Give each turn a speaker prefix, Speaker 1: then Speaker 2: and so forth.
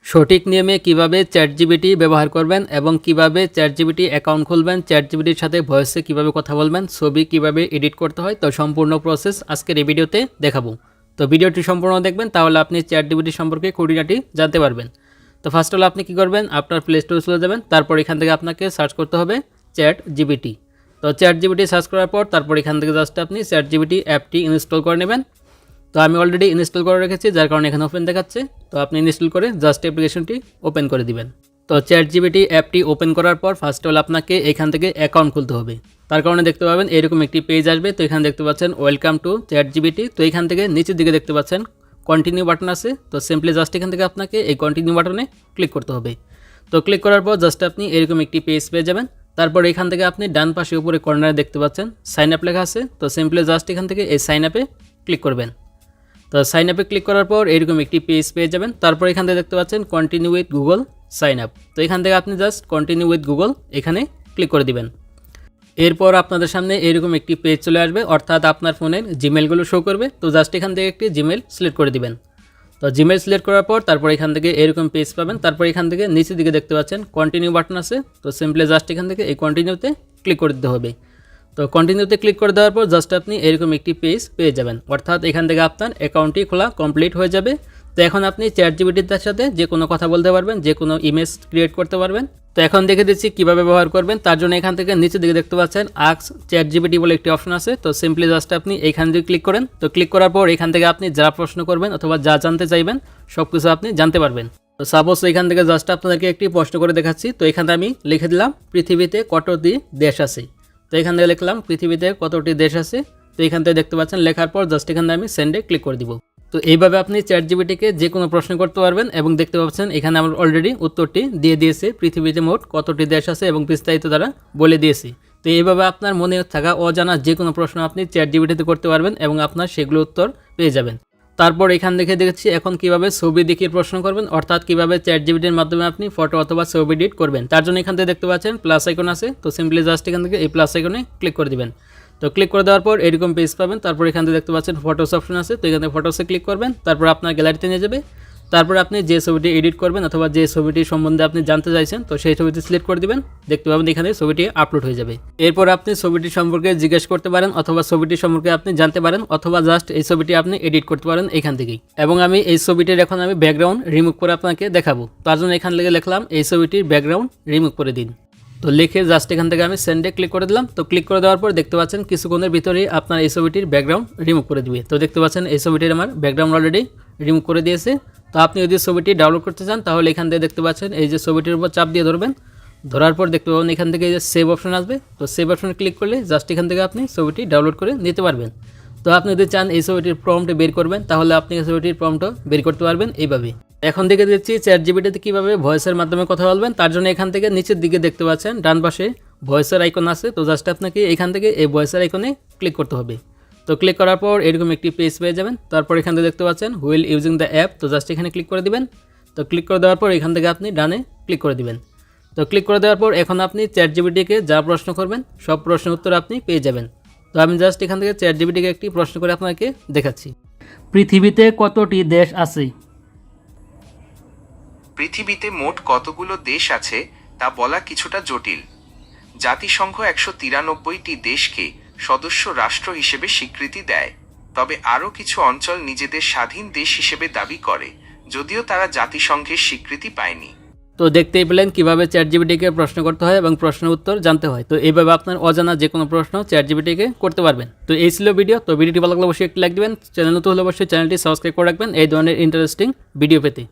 Speaker 1: সঠিক নিয়মে কিভাবে চ্যাটজিপিটি ব্যবহার করবেন এবং কিভাবে চ্যাটজিপিটি অ্যাকাউন্ট খুলবেন, চ্যাটজিপিটির সাথে ভয়েসে কিভাবে কথা বলবেন, ছবি কিভাবে এডিট করতে হয়, তো সম্পূর্ণ প্রসেস আজকের এই ভিডিওতে দেখাবো। তো ভিডিওটি সম্পূর্ণ দেখবেন, তাহলে আপনি চ্যাটজিপিটি সম্পর্কে খুঁটিনাটি জানতে পারবেন। তো ফার্স্ট হলো আপনি কি করবেন, আপনার প্লে স্টোরে চলে যাবেন, তারপর এখান থেকে আপনাকে সার্চ করতে হবে চ্যাটজিপিটি। তো চ্যাটজিপিটি সার্চ করার পর তারপর এখান থেকে জাস্ট আপনি চ্যাটজিপিটি অ্যাপটি ইনস্টল করে নেবেন। তো আমি অলরেডি ইনস্টল করে রেখেছি, যার কারণে এখানে ওপেন দেখাচ্ছে। তো আপনি ইনস্টল করে জাস্ট অ্যাপ্লিকেশনটি ওপেন করে দিবেন। তো চ্যাটজিপিটি অ্যাপটি ওপেন করার পর ফার্স্ট অল আপনাকে এখান থেকে অ্যাকাউন্ট খুলতে হবে। তার কারণে দেখতে পাবেন এরকম একটি পেজ আসবে। তো এখানে দেখতে পাচ্ছেন ওয়েলকাম টু চ্যাটজিপিটি। তো এখান থেকে নিচের দিকে দেখতে পাচ্ছেন কন্টিনিউ বাটন আছে। তো সিম্পলি জাস্ট এখান থেকে আপনাকে এই কন্টিনিউ বাটনে ক্লিক করতে হবে। তো ক্লিক করার পর জাস্ট আপনি এরকম একটি পেজ পেয়ে যাবেন। তারপর এখান থেকে আপনি ডান পাশে উপরে কর্নারে দেখতে পাচ্ছেন সাইন আপ লেখা আছে। তো সিম্পলি জাস্ট এখান থেকে এই সাইন আপে ক্লিক করবেন। তো সাইন আপে ক্লিক করার পর এরকম একটি পেজ পেয়ে যাবেন। তারপর এখান থেকে দেখতে পাচ্ছেন continue with Google sign up. তো এখান থেকে আপনি জাস্ট কন্টিনিউ উইথ গুগল এখানে ক্লিক করে দিবেন। এরপর আপনাদের সামনে এরকম একটি পেজ চলে আসবে, অর্থাৎ আপনার ফোনের জিমেলগুলো শো করবে। তো জাস্ট এখান থেকে একটি জিমেল সিলেক্ট করে দিবেন। তো জিমেল সিলেক্ট করার পর তারপর এখান থেকে এরকম পেজ পাবেন। তারপর এখান থেকে নিচের দিকে দেখতে পাচ্ছেন কন্টিনিউ বাটন আছে। তো সিম্পলি জাস্ট এখান থেকে এই কন্টিনিউতে ক্লিক করে দিতে হবে। তো কন্টিনিউতে ক্লিক করে দেওয়ার পর জাস্ট আপনি এরকম একটি পেজ পেয়ে যাবেন, অর্থাৎ এখান থেকে আপনার অ্যাকাউন্টটি খোলা কমপ্লিট হয়ে যাবে। তো এখন আপনি চ্যাটজিপিটির সাথে যে কোনো কথা বলতে পারবেন, যে কোনো ইমেজ ক্রিয়েট করতে পারবেন। তো এখন দেখে দিচ্ছি কীভাবে ব্যবহার করবেন। তার জন্য এখান থেকে নিচের দিকে দেখতে পাচ্ছেন আস্ক চ্যাটজিপিটি বলে একটি অপশন আছে। তো সিম্পলি জাস্ট আপনি এইখান থেকে ক্লিক করেন। তো ক্লিক করার পর এখান থেকে আপনি যা প্রশ্ন করবেন অথবা যা জানতে চাইবেন সব কিছু আপনি জানতে পারবেন। তো সাপোজ এখান থেকে জাস্ট আপনাদেরকে একটি প্রশ্ন করে দেখাচ্ছি। তো এখানে আমি লিখে দিলাম পৃথিবীতে কতটি দেশ আছে। তো এখান থেকে লিখলাম পৃথিবীতে কতটি দেশ আছে। তো এখান থেকে দেখতে পাচ্ছেন লেখার পর জাস্ট এখানে আমি সেন্ডে ক্লিক করে দিব। তো এইভাবে আপনি চ্যাটজিপিটিকে যে কোনো প্রশ্ন করতে পারবেন এবং দেখতে পাচ্ছেন এখানে আমরা অলরেডি উত্তরটি দিয়ে দিয়েছি, পৃথিবীতে মোট কতটি দেশ আছে এবং বিস্তারিত দ্বারা বলে দিয়েছি। তো এইভাবে আপনার মনে থাকা অজানা যে কোনো প্রশ্ন আপনি চ্যাটজিপিটিতে করতে পারবেন এবং আপনার সেগুলো উত্তর পেয়ে যাবেন। তারপর এখান থেকে দেখছি এখন কিভাবে ছবি দেখিয়ে প্রশ্ন করবেন, অর্থাৎ কিভাবে চ্যাটজিপিটির মাধ্যমে আপনি ফটো অথবা ছবি এডিট করবেন। তার জন্য এখান থেকে দেখতে পাচ্ছেন প্লাস আইকন আছে। তো সিম্পলি জাস্ট এখান থেকে এই প্লাস আইকনে ক্লিক করে দিবেন। তো ক্লিক করে দেওয়ার পর এরকম পেজ পাবেন। তারপর এখান থেকে দেখতে পাচ্ছেন ফটোস অপশন আছে। তো এখানে ফটোসে ক্লিক করবেন, তারপর আপনার গ্যালারিতে নিয়ে যাবে। তারপর আপনি যে ছবিটি এডিট করবেন অথবা যে ছবিটির সম্বন্ধে আপনি জানতে চাইছেন তো সেই ছবিটি সিলেক্ট করে দিবেন। দেখতে পাবেন এখানে ছবিটি আপলোড হয়ে যাবে। এরপর আপনি ছবিটি সম্পর্কে জিজ্ঞেস করতে পারেন অথবা ছবিটি সম্পর্কে আপনি জানতে পারেন অথবা জাস্ট এই ছবিটি আপনি এডিট করতে পারেন এখান থেকেই। এবং আমি এই ছবিটির এখন আমি ব্যাকগ্রাউন্ড রিমুভ করে আপনাকে দেখাবো। তার জন্য এখান থেকে লিখলাম এই ছবিটির ব্যাকগ্রাউন্ড রিমুভ করে দিন। তো লিখে জাস্ট এখান থেকে আমি সেন্ডে ক্লিক করে দিলাম। তো ক্লিক করে দেওয়ার পর দেখতে পাচ্ছেন কিছুক্ষণের ভিতরেই আপনার এই ছবিটির ব্যাকগ্রাউন্ড রিমুভ করে দিবে। তো দেখতে পাচ্ছেন এই ছবিটির আমার ব্যাকগ্রাউন্ড অলরেডি রিমুভ করে দিয়েছে। তো আপনি যদি ছবিটি ডাউনলোড করতে চান তাহলে এখান থেকে দেখতে পাচ্ছেন এই যে ছবিটির উপর চাপ দিয়ে ধরবেন। ধরার পর দেখতে পাবেন এখান থেকে এই যে সেভ অপশন আসবে। তো সেভ অপশনে ক্লিক করলে জাস্ট এখান থেকে আপনি ছবিটি ডাউনলোড করে নিতে পারবেন। তো আপনি যদি চান এই ছবিটির প্রম্পট বের করবেন তাহলে আপনি এই ছবিটির প্রম্পটও বের করতে পারবেন এইভাবে। এখন দেখে দিচ্ছি চ্যাটজিপিটিতে কীভাবে ভয়েসের মাধ্যমে কথা বলবেন। তার জন্য এখান থেকে নিচের দিকে দেখতে পাচ্ছেন ডান পাশে ভয়েসের আইকন আছে। তো জাস্ট আপনাকে এখান থেকে এই ভয়েসের আইকনে ক্লিক করতে হবে। তো ক্লিক করার পর এরকম একটি পেজ পেয়ে যাবেন। তারপর এখান থেকে দেখতে পাচ্ছেন হুইল ইউজিং দ্য অ্যাপ। তো জাস্ট এখানে ক্লিক করে দিবেন। তো ক্লিক করে দেওয়ার পর এখান থেকে আপনি ডানে ক্লিক করে দিবেন। তো ক্লিক করে দেওয়ার পর এখন আপনি চ্যাটজিপিটিকে যা প্রশ্ন করবেন সব প্রশ্নের উত্তর আপনি পেয়ে যাবেন। তো আমি জাস্ট এখান থেকে চ্যাটজিপিটিকে একটি প্রশ্ন করে আপনাকে দেখাচ্ছি। পৃথিবীতে কতটি দেশ আছে?
Speaker 2: পৃথিবীতে মোট কতগুলো দেশ আছে তা বলা কিছুটা জটিল। জাতিসংঘ 193টি দেশকে সদস্য রাষ্ট্র হিসেবে স্বীকৃতি দেয়, তবে আরও কিছু অঞ্চল নিজেদের স্বাধীন দেশ হিসেবে দাবি করে, যদিও তারা জাতিসংঘের স্বীকৃতি পায়নি।
Speaker 1: তো দেখতেই পেলেন কীভাবে চ্যাটজিপিটিকে প্রশ্ন করতে হয় এবং প্রশ্নের উত্তর জানতে হয়। তো এইভাবে আপনার অজানা যে কোনো প্রশ্ন চ্যাটজিপিটিকে করতে পারবেন। তো এই ছিল ভিডিও। তো ভিডিওটি ভালো লাগলে অবশ্যই একটি লাইক দেবেন, চ্যানেল নতুন হলে অবশ্যই চ্যানেলটি সাবস্ক্রাইব করে রাখবেন এই ধরনের ইন্টারেস্টিং ভিডিও পেতে।